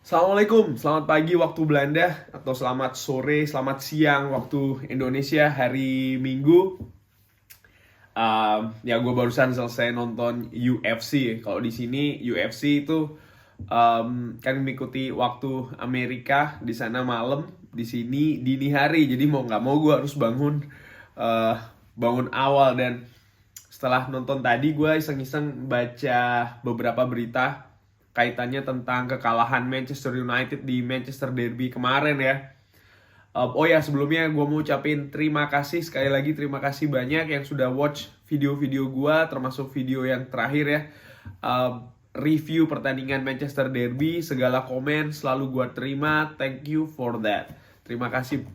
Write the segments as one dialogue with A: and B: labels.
A: Assalamualaikum, selamat pagi waktu Belanda atau selamat sore, selamat siang waktu Indonesia hari Minggu. Ya gue barusan selesai nonton UFC. Kalau di sini UFC itu kan mengikuti waktu Amerika, di sana malam, di sini dini hari. Jadi mau nggak mau gue harus uh, bangun awal. Dan setelah nonton tadi gue iseng-iseng baca beberapa berita kaitannya tentang kekalahan Manchester United di Manchester Derby kemarin ya. Oh ya, sebelumnya gue mau ucapin terima kasih sekali lagi, terima kasih banyak yang sudah watch video-video gue, termasuk video yang terakhir ya. Review pertandingan Manchester Derby, segala komen selalu gue terima, thank you for that. Terima kasih.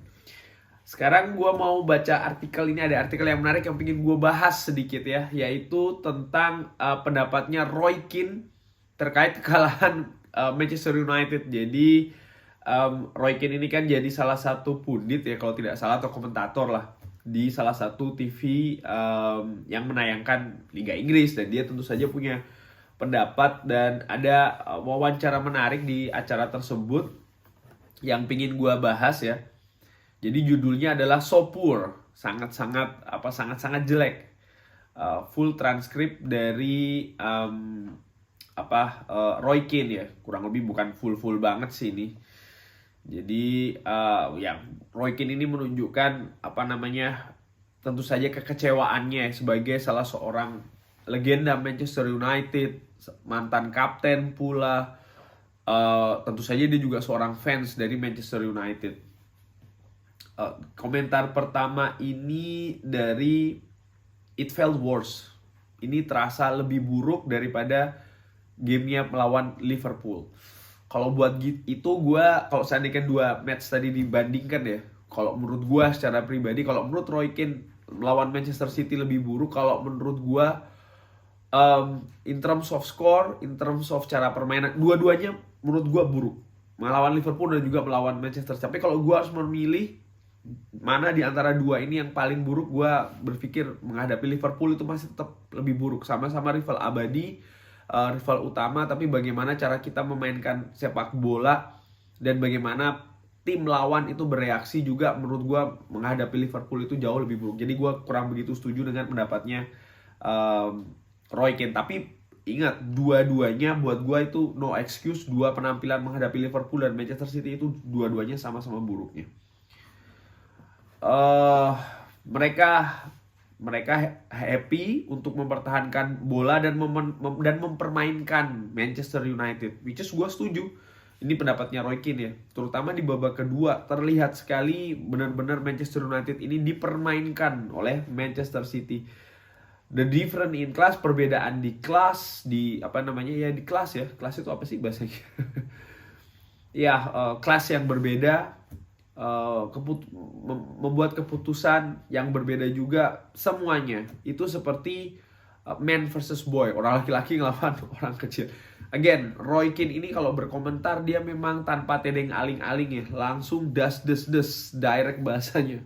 A: Sekarang gue mau baca artikel ini, ada artikel yang menarik yang pengen gue bahas sedikit ya, yaitu tentang pendapatnya Roy Keane terkait kekalahan Manchester United. Jadi Roy Keane ini kan jadi salah satu pundit ya kalau tidak salah, atau komentator lah di salah satu TV yang menayangkan Liga Inggris, dan dia tentu saja punya pendapat dan ada wawancara menarik di acara tersebut yang pingin gue bahas ya. Jadi judulnya adalah So Poor, sangat-sangat jelek. Full transkrip dari Roy Keane ya, kurang lebih, bukan full banget sih ini. Jadi ya Roy Keane ini menunjukkan tentu saja kekecewaannya sebagai salah seorang legenda Manchester United, mantan kapten pula. Tentu saja dia juga seorang fans dari Manchester United. Komentar pertama ini dari It Felt Worse. Ini terasa lebih buruk daripada gamenya melawan Liverpool. Kalau buat itu kalau seandainya dua match tadi dibandingkan ya, kalau menurut gue secara pribadi, kalau menurut Roy Keane melawan Manchester City lebih buruk. Kalau menurut gue in terms of score, in terms of cara permainan, dua-duanya menurut gue buruk. Melawan Liverpool dan juga melawan Manchester. Tapi kalau gue harus memilih mana di antara dua ini yang paling buruk, gue berpikir menghadapi Liverpool itu masih tetap lebih buruk. Sama-sama rival abadi, rival utama, tapi bagaimana cara kita memainkan sepak bola dan bagaimana tim lawan itu bereaksi juga, menurut gue menghadapi Liverpool itu jauh lebih buruk. Jadi gue kurang begitu setuju dengan pendapatnya Roy Keane. Tapi ingat, dua-duanya buat gue itu no excuse. Dua penampilan menghadapi Liverpool dan Manchester City itu dua-duanya sama-sama buruknya. Mereka happy untuk mempertahankan bola dan mempermainkan Manchester United, which is gue setuju. Ini pendapatnya Roy Keane ya, terutama di babak kedua terlihat sekali benar-benar Manchester United ini dipermainkan oleh Manchester City. The different in class, perbedaan di kelas, di kelas ya, kelas itu apa sih bahasanya? Ya, kelas yang berbeda. Membuat keputusan yang berbeda juga, semuanya itu seperti man versus boy, orang laki-laki ngelawan orang kecil. Again, Roy Keane ini kalau berkomentar dia memang tanpa tedeng aling-aling ya, langsung des direct bahasanya.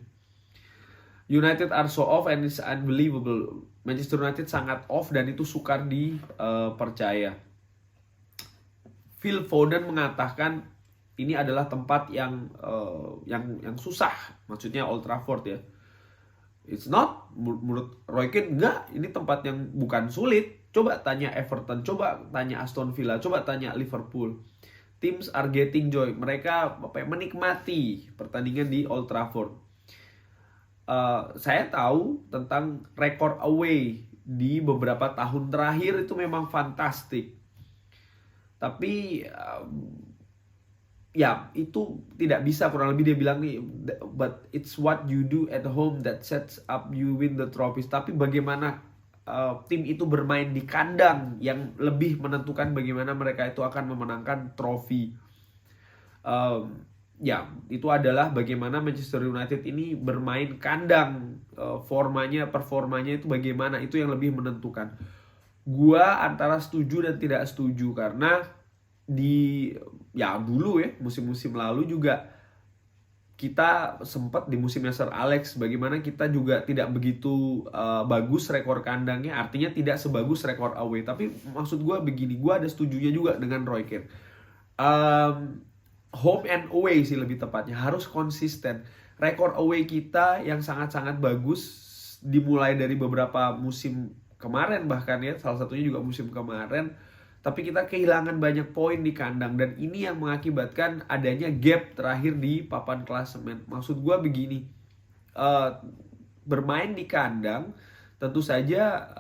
A: United are so off and it's unbelievable. Manchester United sangat off dan itu sukar dipercaya. Phil Foden mengatakan ini adalah tempat yang susah, maksudnya Old Trafford ya. It's not, menurut Roy Keane enggak, ini tempat yang bukan sulit. Coba tanya Everton, coba tanya Aston Villa, coba tanya Liverpool. Teams are getting joy, mereka menikmati pertandingan di Old Trafford. Saya tahu tentang rekor away di beberapa tahun terakhir itu memang fantastik. Tapi ya itu tidak bisa, kurang lebih dia bilang nih, but it's what you do at home that sets up you win the trophies. Tapi bagaimana tim itu bermain di kandang yang lebih menentukan bagaimana mereka itu akan memenangkan trofi. Ya itu adalah bagaimana Manchester United ini bermain kandang, performanya itu bagaimana, itu yang lebih menentukan. Gua antara setuju dan tidak setuju, karena dulu ya, musim-musim lalu juga kita sempat di musimnya Sir Alex, bagaimana kita juga tidak begitu bagus rekor kandangnya, artinya tidak sebagus rekor away. Tapi maksud gue begini, gue ada setujunya juga dengan Roy Keane. Um, Home and away sih lebih tepatnya, harus konsisten. Rekor away kita yang sangat-sangat bagus dimulai dari beberapa musim kemarin bahkan ya, salah satunya juga musim kemarin. Tapi kita kehilangan banyak poin di kandang dan ini yang mengakibatkan adanya gap terakhir di papan klasemen. Maksud gue begini, bermain di kandang tentu saja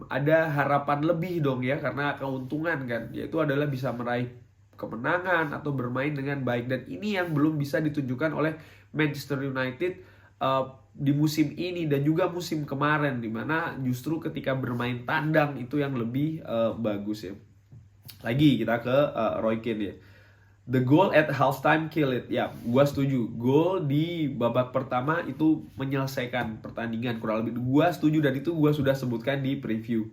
A: ada harapan lebih dong ya, karena keuntungan kan, yaitu adalah bisa meraih kemenangan atau bermain dengan baik, dan ini yang belum bisa ditunjukkan oleh Manchester United di musim ini dan juga musim kemarin, dimana justru ketika bermain tandang itu yang lebih bagus ya. Lagi kita ke Roy Keane ya. The goal at halftime kill it. Ya, gua setuju. Gol di babak pertama itu menyelesaikan pertandingan kurang lebih. Gua setuju dan itu gua sudah sebutkan di preview.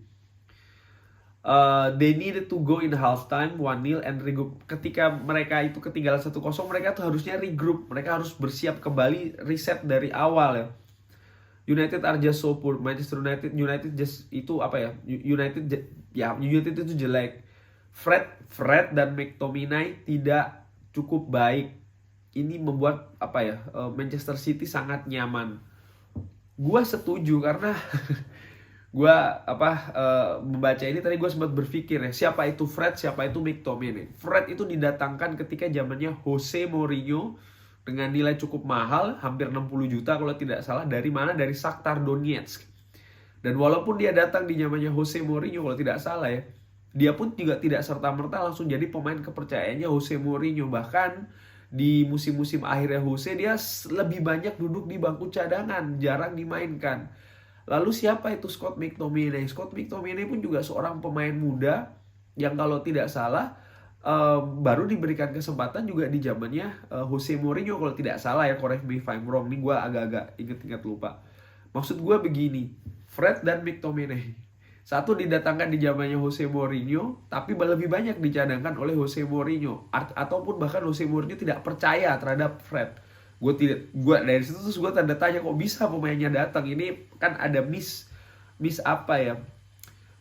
A: They needed to go in halftime 1-0 and regroup. Ketika mereka itu ketinggalan 1-0, mereka tuh harusnya regroup. Mereka harus bersiap kembali, reset dari awal ya. United are just so poor. Manchester United just itu apa ya? United itu jelek. Fred dan McTominay tidak cukup baik. Ini membuat apa ya? Manchester City sangat nyaman. Gua setuju karena gua membaca ini tadi, gue sempat berpikir ya, siapa itu Fred, siapa itu McTominay. Fred itu didatangkan ketika zamannya Jose Mourinho dengan nilai cukup mahal, hampir 60 juta kalau tidak salah, dari mana? Dari Shakhtar Donetsk. Dan walaupun dia datang di zamannya Jose Mourinho kalau tidak salah ya, dia pun juga tidak serta-merta langsung jadi pemain kepercayaannya Jose Mourinho. Bahkan di musim-musim akhirnya Jose, dia lebih banyak duduk di bangku cadangan, jarang dimainkan. Lalu siapa itu Scott McTominay? Scott McTominay pun juga seorang pemain muda yang kalau tidak salah baru diberikan kesempatan juga di zamannya Jose Mourinho kalau tidak salah ya, correct me if I'm wrong. Ini gue agak-agak inget-inget lupa. Maksud gue begini, Fred dan McTominay, satu didatangkan di zamannya Jose Mourinho, tapi lebih banyak dicadangkan oleh Jose Mourinho, ataupun bahkan Jose Mourinho tidak percaya terhadap Fred. Gue dari situ terus gue tanda tanya, kok bisa pemainnya datang? Ini kan ada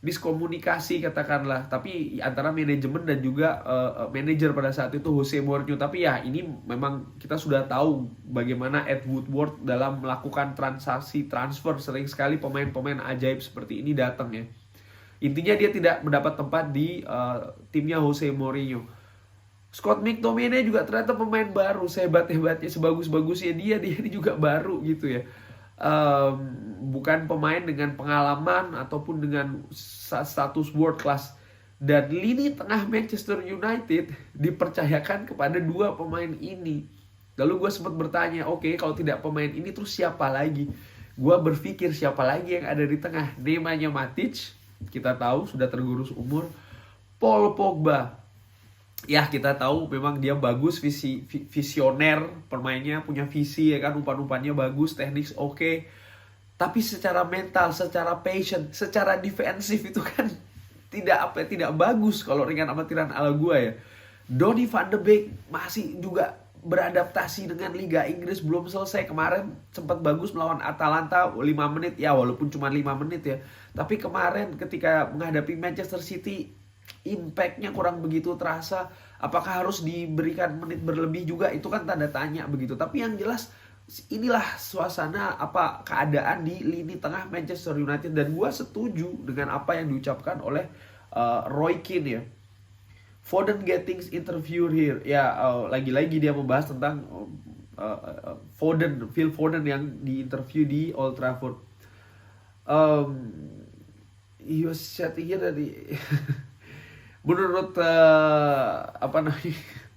A: miskomunikasi katakanlah, tapi antara manajemen dan juga manajer pada saat itu Jose Mourinho. Tapi ya ini memang kita sudah tahu bagaimana Ed Woodward dalam melakukan transaksi transfer, sering sekali pemain-pemain ajaib seperti ini datang ya. Intinya dia tidak mendapat tempat di timnya Jose Mourinho. Scott McTominay juga ternyata pemain baru, sehebat-hebatnya, sebagus-bagusnya dia ini juga baru gitu ya. Bukan pemain dengan pengalaman ataupun dengan status world class. Dan lini tengah Manchester United dipercayakan kepada dua pemain ini. Lalu gue sempat bertanya, oke, kalau tidak pemain ini terus siapa lagi? Gue berpikir siapa lagi yang ada di tengah. Namanya Matic, kita tahu sudah tergerus umur. Paul Pogba, ya kita tahu memang dia bagus, visioner pemainnya, punya visi ya kan, umpan-umpannya bagus, teknik oke. Tapi secara mental, secara passion, secara defensif itu kan tidak bagus kalau ringan amatiran ala gua ya. Donny van de Beek masih juga beradaptasi dengan Liga Inggris, belum selesai. Kemarin sempat bagus melawan Atalanta 5 menit ya, walaupun cuma 5 menit ya. Tapi kemarin ketika menghadapi Manchester City, impact-nya kurang begitu terasa. Apakah harus diberikan menit berlebih juga? Itu kan tanda tanya begitu. Tapi yang jelas inilah suasana keadaan di lini tengah Manchester United, dan gue setuju dengan apa yang diucapkan oleh Roy Keane ya. Foden getting interview here. Ya, lagi-lagi dia membahas tentang Phil Foden yang diinterview di Old Trafford. He was chatting here dari menurut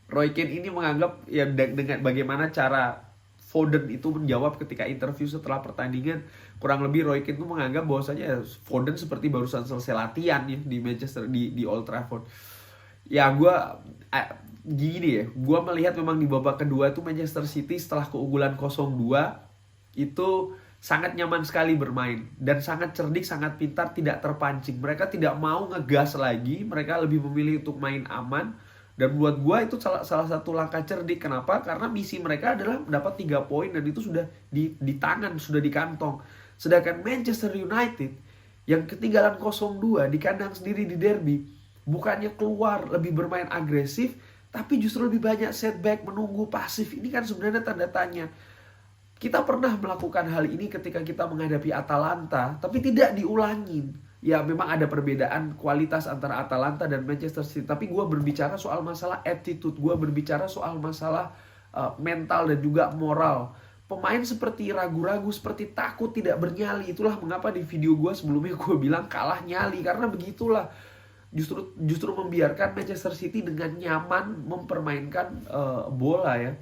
A: Roy Keane ini menganggap ya dengan bagaimana cara Foden itu menjawab ketika interview setelah pertandingan, kurang lebih Roy Keane itu menganggap bahwasanya Foden seperti barusan selesai latihan ya di Manchester di Old Trafford. Ya gini ya, gue melihat memang di babak kedua itu Manchester City setelah keunggulan 0-2 itu sangat nyaman sekali bermain dan sangat cerdik, sangat pintar, tidak terpancing. Mereka tidak mau ngegas lagi, mereka lebih memilih untuk main aman. Dan buat gue itu salah satu langkah cerdik. Kenapa? Karena misi mereka adalah mendapat 3 poin dan itu sudah di tangan, sudah di kantong. Sedangkan Manchester United yang ketinggalan 0-2 di kandang sendiri di derby, bukannya keluar lebih bermain agresif, Tapi justru lebih banyak setback, menunggu, pasif. Ini kan sebenarnya tanda tanya. Kita pernah melakukan hal ini ketika kita menghadapi Atalanta, tapi tidak diulangin. Ya memang ada perbedaan kualitas antara Atalanta dan Manchester City. Tapi gue berbicara soal masalah attitude. Gue berbicara soal masalah mental dan juga moral. Pemain seperti ragu-ragu, seperti takut, tidak bernyali. Itulah mengapa di video gue sebelumnya gue bilang kalah nyali. Karena begitulah. Justru membiarkan Manchester City dengan nyaman mempermainkan bola ya.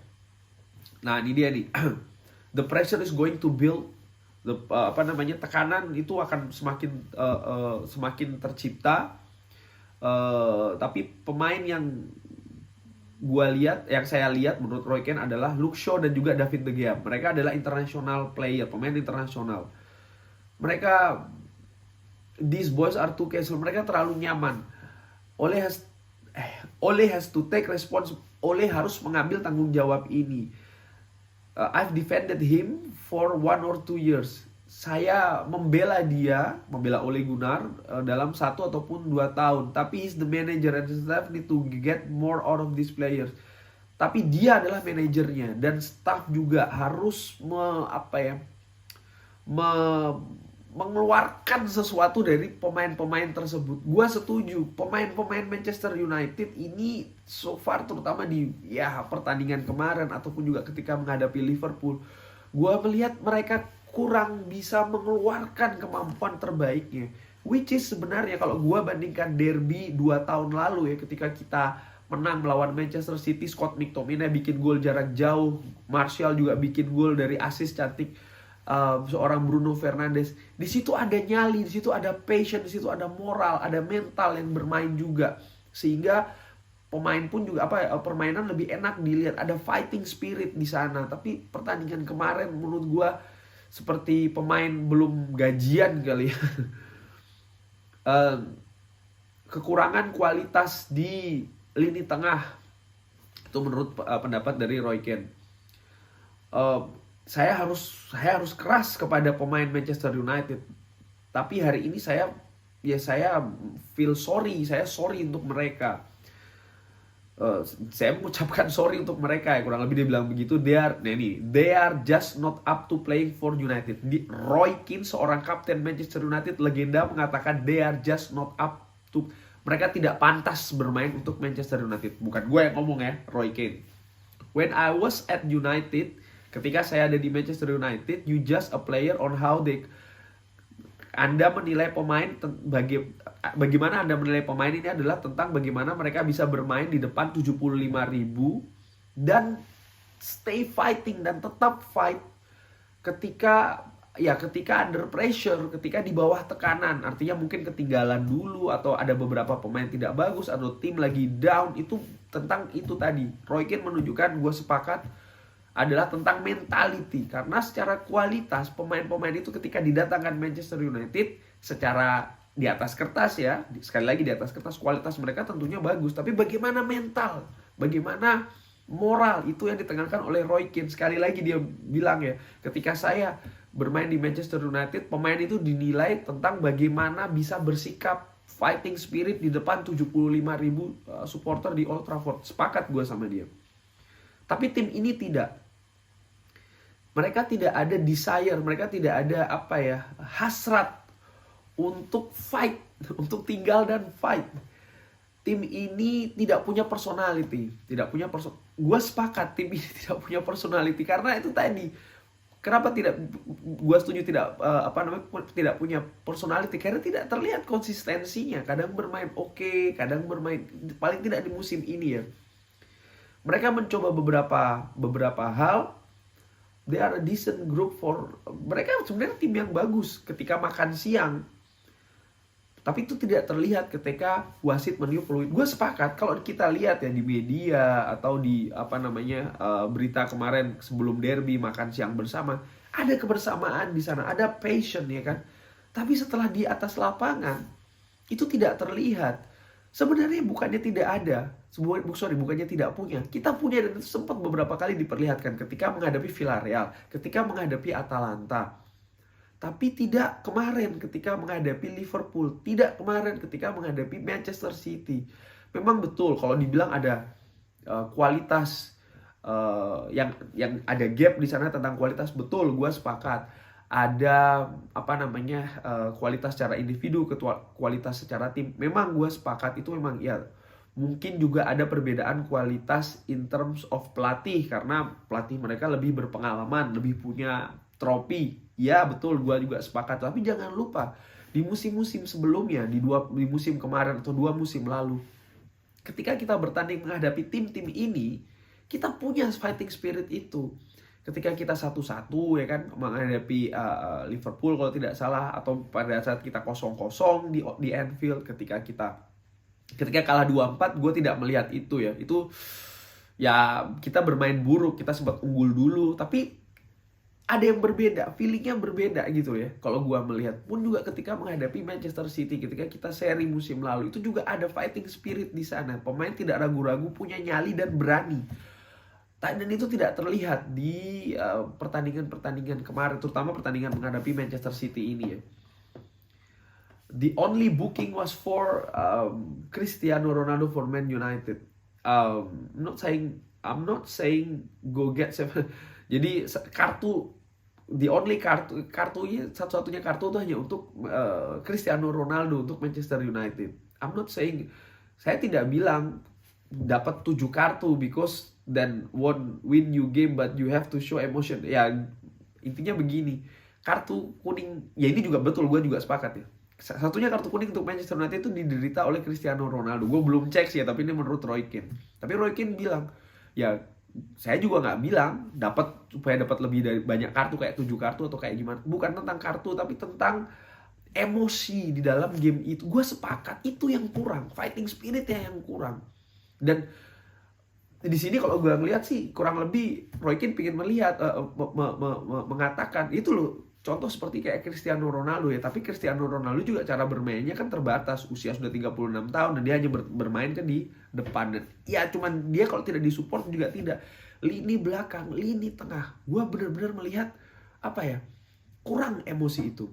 A: Nah ini dia nih. The pressure is going to build. Tekanan itu akan semakin tercipta. Tapi pemain yang saya lihat menurut Roy Keane adalah Luke Shaw dan juga David De Gea. Mereka adalah international player, pemain internasional. These boys are too casual. Mereka terlalu nyaman. Ole has to take response. Ole harus mengambil tanggung jawab ini. I've defended him for 1 or 2 years. Saya membela Ole Gunnar dalam 1 ataupun 2 tahun. Tapi he's the manager and the staff need to get more out of these players. Tapi dia adalah manajernya dan staff juga harus mengeluarkan sesuatu dari pemain-pemain tersebut. Gua setuju, pemain-pemain Manchester United ini so far terutama di pertandingan kemarin ataupun juga ketika menghadapi Liverpool, gua melihat mereka kurang bisa mengeluarkan kemampuan terbaiknya. Which is sebenarnya kalau gua bandingkan derby 2 tahun lalu ya, ketika kita menang melawan Manchester City, Scott McTominay bikin gol jarak jauh, Martial juga bikin gol dari assist cantik seorang Bruno Fernandes. Di situ ada nyali, di situ ada passion, di situ ada moral, ada mental yang bermain juga, sehingga pemain pun juga permainan lebih enak dilihat, ada fighting spirit di sana. Tapi pertandingan kemarin menurut gua seperti pemain belum gajian kali ya. Kekurangan kualitas di lini tengah itu menurut pendapat dari Roy Keane. Saya harus keras kepada pemain Manchester United. Tapi hari ini saya feel sorry, saya sorry untuk mereka. Saya mengucapkan sorry untuk mereka ya, kurang lebih dia bilang begitu. They are just not up to playing for United. Roy Keane, seorang kapten Manchester United legenda, mengatakan they are just not up to, mereka tidak pantas bermain untuk Manchester United. Bukan gue yang ngomong ya, Roy Keane. When I was at United, ketika saya ada di Manchester United, you just a player on how Anda menilai pemain, bagaimana Anda menilai pemain ini adalah tentang bagaimana mereka bisa bermain di depan 75.000 dan stay fighting dan tetap fight ketika under pressure, ketika di bawah tekanan. Artinya mungkin ketinggalan dulu atau ada beberapa pemain tidak bagus atau tim lagi down. Itu tentang itu tadi. Roy Keane menunjukkan, gue sepakat, adalah tentang mentality. Karena secara kualitas pemain-pemain itu ketika didatangkan Manchester United, secara di atas kertas ya, sekali lagi di atas kertas kualitas mereka tentunya bagus, tapi bagaimana mental, bagaimana moral, itu yang ditekankan oleh Roy Keane. Sekali lagi dia bilang ya, ketika saya bermain di Manchester United, pemain itu dinilai tentang bagaimana bisa bersikap, fighting spirit di depan 75.000 supporter di Old Trafford. Sepakat gue sama dia. Tapi tim ini tidak. Mereka tidak ada desire, mereka tidak ada hasrat untuk fight, untuk tinggal dan fight. Tim ini tidak punya personality, Gue sepakat tim ini tidak punya personality karena itu tadi. Kenapa tidak? Gue setuju tidak tidak punya personality karena tidak terlihat konsistensinya. Kadang bermain oke, kadang bermain, paling tidak di musim ini ya. Mereka mencoba beberapa hal. They are a decent group mereka sebenarnya tim yang bagus ketika makan siang. Tapi itu tidak terlihat ketika wasit meniup peluit. Gue sepakat kalau kita lihat ya di media atau di berita kemarin sebelum derby makan siang bersama, ada kebersamaan di sana, ada passion ya kan. Tapi setelah di atas lapangan itu tidak terlihat. Sebenarnya bukannya tidak ada, bukannya tidak punya. Kita punya dan itu sempat beberapa kali diperlihatkan ketika menghadapi Villarreal, ketika menghadapi Atalanta. Tapi tidak kemarin ketika menghadapi Liverpool, tidak kemarin ketika menghadapi Manchester City. Memang betul kalau dibilang ada kualitas, yang ada gap di sana tentang kualitas, betul, gue sepakat. Ada apa namanya, kualitas secara individu, kualitas secara tim, memang gue sepakat itu memang ya. Mungkin juga ada perbedaan kualitas in terms of pelatih, karena pelatih mereka lebih berpengalaman, lebih punya trofi. Ya betul, gue juga sepakat. Tapi jangan lupa di musim-musim sebelumnya, di musim kemarin atau 2 musim lalu, ketika kita bertanding menghadapi tim-tim ini, kita punya fighting spirit itu. Ketika kita 1-1 ya kan menghadapi Liverpool kalau tidak salah, atau pada saat kita 0-0 di Anfield, ketika kalah 2-4, gue tidak melihat itu ya. Itu ya kita bermain buruk, kita sempat unggul dulu, tapi ada yang berbeda, feelingnya berbeda gitu ya. Kalau gue melihat pun juga ketika menghadapi Manchester City, ketika kita seri musim lalu, itu juga ada fighting spirit di sana. Pemain tidak ragu-ragu, punya nyali dan berani. Dan itu tidak terlihat di pertandingan-pertandingan kemarin, terutama pertandingan menghadapi Manchester City ini ya. The only booking was for Cristiano Ronaldo for Man United. I'm not saying go get seven. Jadi the only kartunya, satu-satunya kartu itu hanya untuk Cristiano Ronaldo untuk Manchester United. I'm not saying, saya tidak bilang dapat 7 kartu because then won't win you game but you have to show emotion. Ya intinya begini, kartu kuning ya ini juga betul, gue juga sepakat ya. Satunya kartu kuning untuk Manchester United itu diderita oleh Cristiano Ronaldo. Gue belum cek sih ya, tapi ini menurut Roy Keane. Tapi Roy Keane bilang, ya saya juga nggak bilang supaya dapat lebih dari banyak kartu, kayak 7 kartu atau kayak gimana. Bukan tentang kartu, tapi tentang emosi di dalam game itu. Gue sepakat, itu yang kurang. Fighting spiritnya yang kurang. Dan di sini kalau gue ngeliat sih, kurang lebih Roy Keane pengen melihat, mengatakan, itu loh, contoh seperti kayak Cristiano Ronaldo ya. Tapi Cristiano Ronaldo juga cara bermainnya kan terbatas. Usia sudah 36 tahun dan dia hanya bermain kan di depan. Dan ya cuman dia kalau tidak disupport juga tidak. Lini belakang, lini tengah, gue benar-benar melihat apa ya, kurang emosi itu.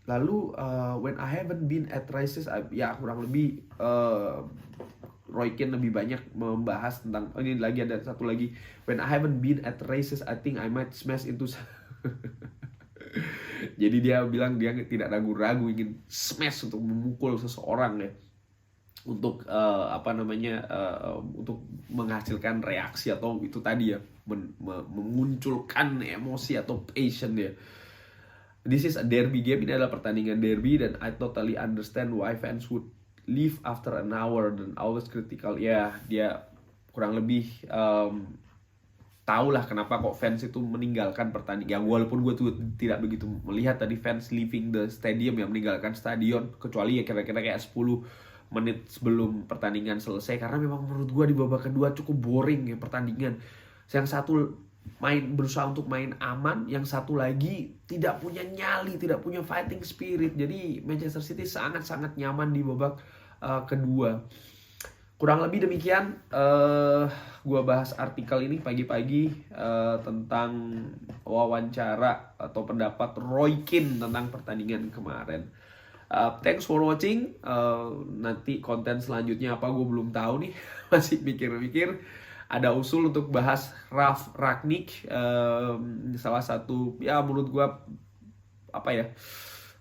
A: Lalu when I haven't been at races, ya kurang lebih Roy Keane lebih banyak membahas tentang, ini lagi ada satu lagi, when I haven't been at races I think I might smash into jadi dia bilang dia tidak ragu-ragu ingin smash untuk memukul seseorang ya, untuk untuk menghasilkan reaksi atau itu tadi ya, memunculkan emosi atau passion ya. This is a derby game, ini adalah pertandingan derby, dan I totally understand why fans would leave after an hour dan always critical. Ya, dia kurang lebih tahulah kenapa kok fans itu meninggalkan pertandingan. Walaupun gue tuh tidak begitu melihat tadi fans leaving the stadium, yang meninggalkan stadion, kecuali ya kira-kira kayak 10 menit sebelum pertandingan selesai, karena memang menurut gue di babak kedua cukup boring ya pertandingan. Yang satu berusaha untuk main aman, yang satu lagi tidak punya nyali, tidak punya fighting spirit. Jadi Manchester City sangat-sangat nyaman di babak kedua. Kurang lebih demikian gue bahas artikel ini pagi-pagi tentang wawancara atau pendapat Roy Keane tentang pertandingan kemarin. Thanks for watching. Nanti konten selanjutnya apa gue belum tahu nih. Masih mikir-mikir. Ada usul untuk bahas Ralf Rangnick, salah satu ya menurut gue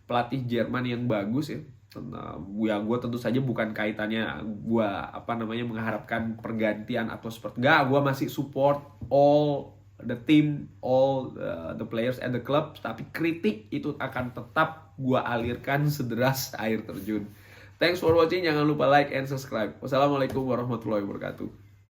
A: pelatih Jerman yang bagus ya. Ya gue tentu saja bukan kaitannya gue mengharapkan pergantian atau seperti enggak, gue masih support all the team, all the players and the club, tapi kritik itu akan tetap gue alirkan sederas air terjun. Thanks for watching, jangan lupa like and subscribe. Wassalamualaikum warahmatullahi wabarakatuh.